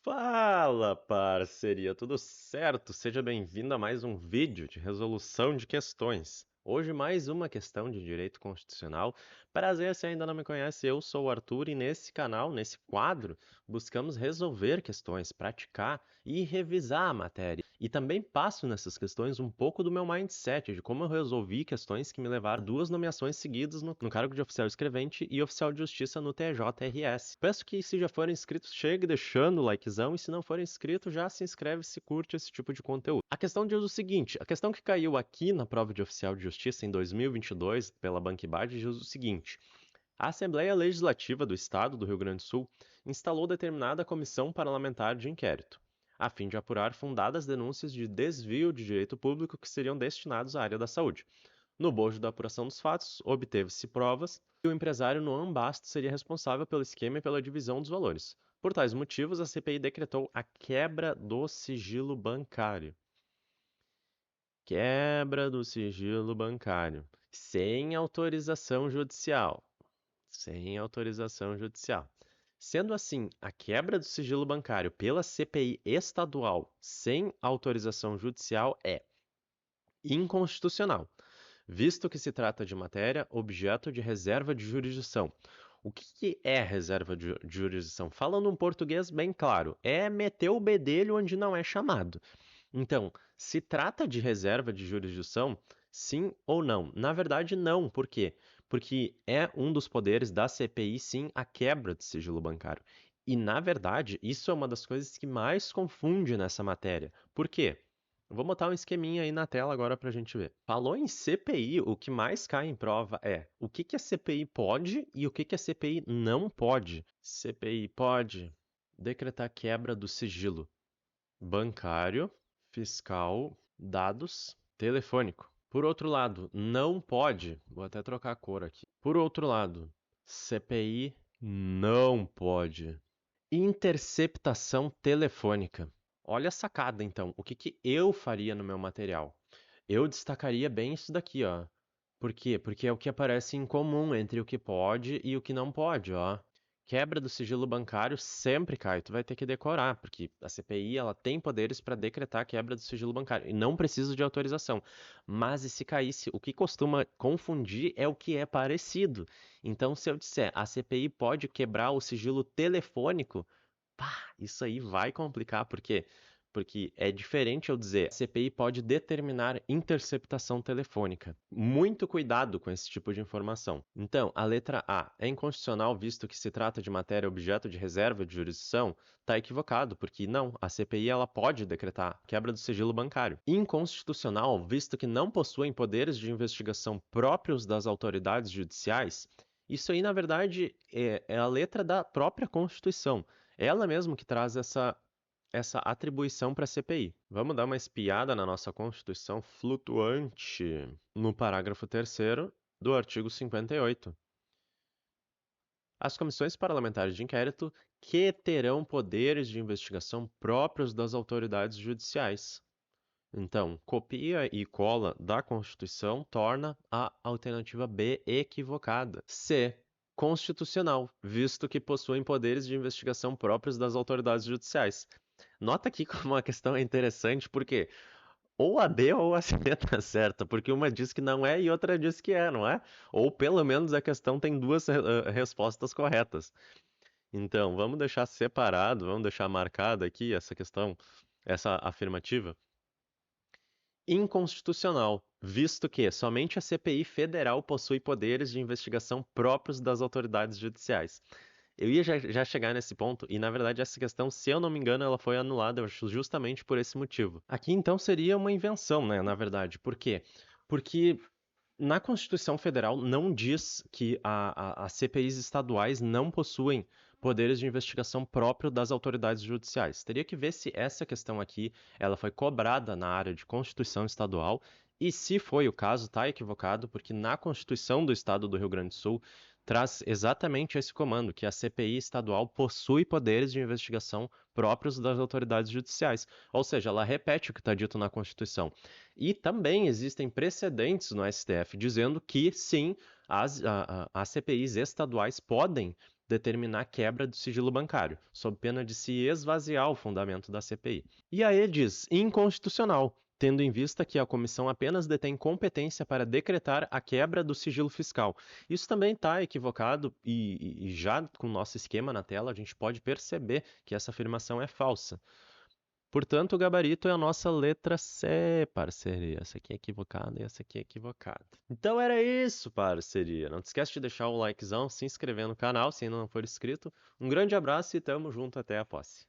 Fala, parceria, tudo certo? Seja bem-vindo a mais um vídeo de resolução de questões. Hoje mais uma questão de direito constitucional. Prazer, se ainda não me conhece, eu sou o Arthur e nesse canal, nesse quadro, buscamos resolver questões, praticar e revisar a matéria. E também passo nessas questões um pouco do meu mindset, de como eu resolvi questões que me levaram a duas nomeações seguidas no cargo de oficial escrevente e oficial de justiça no TJRS. Peço que, se já forem inscritos, chegue deixando o likezão e se não for inscrito, já se inscreve se curte esse tipo de conteúdo. A questão diz o seguinte, a questão que caiu aqui na prova de oficial de justiça em 2022 pela Banquibad diz o seguinte: a Assembleia Legislativa do Estado do Rio Grande do Sul instalou determinada comissão parlamentar de inquérito, a fim de apurar fundadas denúncias de desvio de direito público que seriam destinados à área da saúde. No bojo da apuração dos fatos, obteve-se provas que o empresário Noam Bastos seria responsável pelo esquema e pela divisão dos valores. Por tais motivos, a CPI decretou a quebra do sigilo bancário. Quebra do sigilo bancário. Sem autorização judicial. Sem autorização judicial. Sendo assim, a quebra do sigilo bancário pela CPI estadual sem autorização judicial é inconstitucional, visto que se trata de matéria objeto de reserva de jurisdição. O que é reserva de jurisdição? Falando um português bem claro, é meter o bedelho onde não é chamado. Então, se trata de reserva de jurisdição, sim ou não? Na verdade, não. Por quê? Porque é um dos poderes da CPI, sim, a quebra de sigilo bancário. E, na verdade, isso é uma das coisas que mais confunde nessa matéria. Por quê? Vou botar um esqueminha aí na tela agora para a gente ver. Falou em CPI, o que mais cai em prova é o que a CPI pode e o que a CPI não pode. CPI pode decretar quebra do sigilo bancário, fiscal, dados, telefônico. Por outro lado, não pode, vou até trocar a cor aqui. Por outro lado, CPI não pode interceptação telefônica. Olha a sacada, então. O que eu faria no meu material? Eu destacaria bem isso daqui, ó. Por quê? Porque é o que aparece em comum entre o que pode e o que não pode, ó. Quebra do sigilo bancário sempre cai. Tu vai ter que decorar, porque a CPI ela tem poderes para decretar a quebra do sigilo bancário e não precisa de autorização. Mas e se caísse? O que costuma confundir é o que é parecido. Então, se eu disser a CPI pode quebrar o sigilo telefônico, pá, isso aí vai complicar, porque é diferente eu dizer a CPI pode determinar interceptação telefônica. Muito cuidado com esse tipo de informação. Então, a letra A é inconstitucional visto que se trata de matéria objeto de reserva de jurisdição? Está equivocado, porque não, a CPI ela pode decretar quebra do sigilo bancário. Inconstitucional visto que não possuem poderes de investigação próprios das autoridades judiciais? Isso aí, na verdade, é a letra da própria Constituição. Ela mesmo que traz essa atribuição para a CPI. Vamos dar uma espiada na nossa Constituição flutuante no parágrafo 3º do artigo 58. As comissões parlamentares de inquérito que terão poderes de investigação próprios das autoridades judiciais. Então, copia e cola da Constituição torna a alternativa B equivocada. C. Constitucional, visto que possuem poderes de investigação próprios das autoridades judiciais. Nota aqui como a questão é interessante, porque ou a B ou a C tá certa, porque uma diz que não é e outra diz que é, não é? Ou pelo menos a questão tem duas respostas corretas. Então, vamos deixar separado, vamos deixar marcada aqui essa questão, essa afirmativa. Inconstitucional, visto que somente a CPI federal possui poderes de investigação próprios das autoridades judiciais. Eu ia já chegar nesse ponto, e na verdade essa questão, se eu não me engano, ela foi anulada justamente por esse motivo. Aqui então seria uma invenção, né, na verdade. Por quê? Porque na Constituição Federal não diz que as CPIs estaduais não possuem poderes de investigação próprio das autoridades judiciais. Teria que ver se essa questão aqui ela foi cobrada na área de Constituição Estadual e se foi o caso, está equivocado, porque na Constituição do Estado do Rio Grande do Sul traz exatamente esse comando, que a CPI estadual possui poderes de investigação próprios das autoridades judiciais. Ou seja, ela repete o que está dito na Constituição. E também existem precedentes no STF dizendo que, sim, as CPIs estaduais podem determinar a quebra do sigilo bancário, sob pena de se esvaziar o fundamento da CPI. E aí diz, inconstitucional, tendo em vista que a comissão apenas detém competência para decretar a quebra do sigilo fiscal. Isso também está equivocado e já com o nosso esquema na tela a gente pode perceber que essa afirmação é falsa. Portanto, o gabarito é a nossa letra C, parceria. Essa aqui é equivocada e essa aqui é equivocada. Então era isso, parceria. Não te esquece de deixar o likezão, se inscrever no canal se ainda não for inscrito. Um grande abraço e tamo junto até a posse.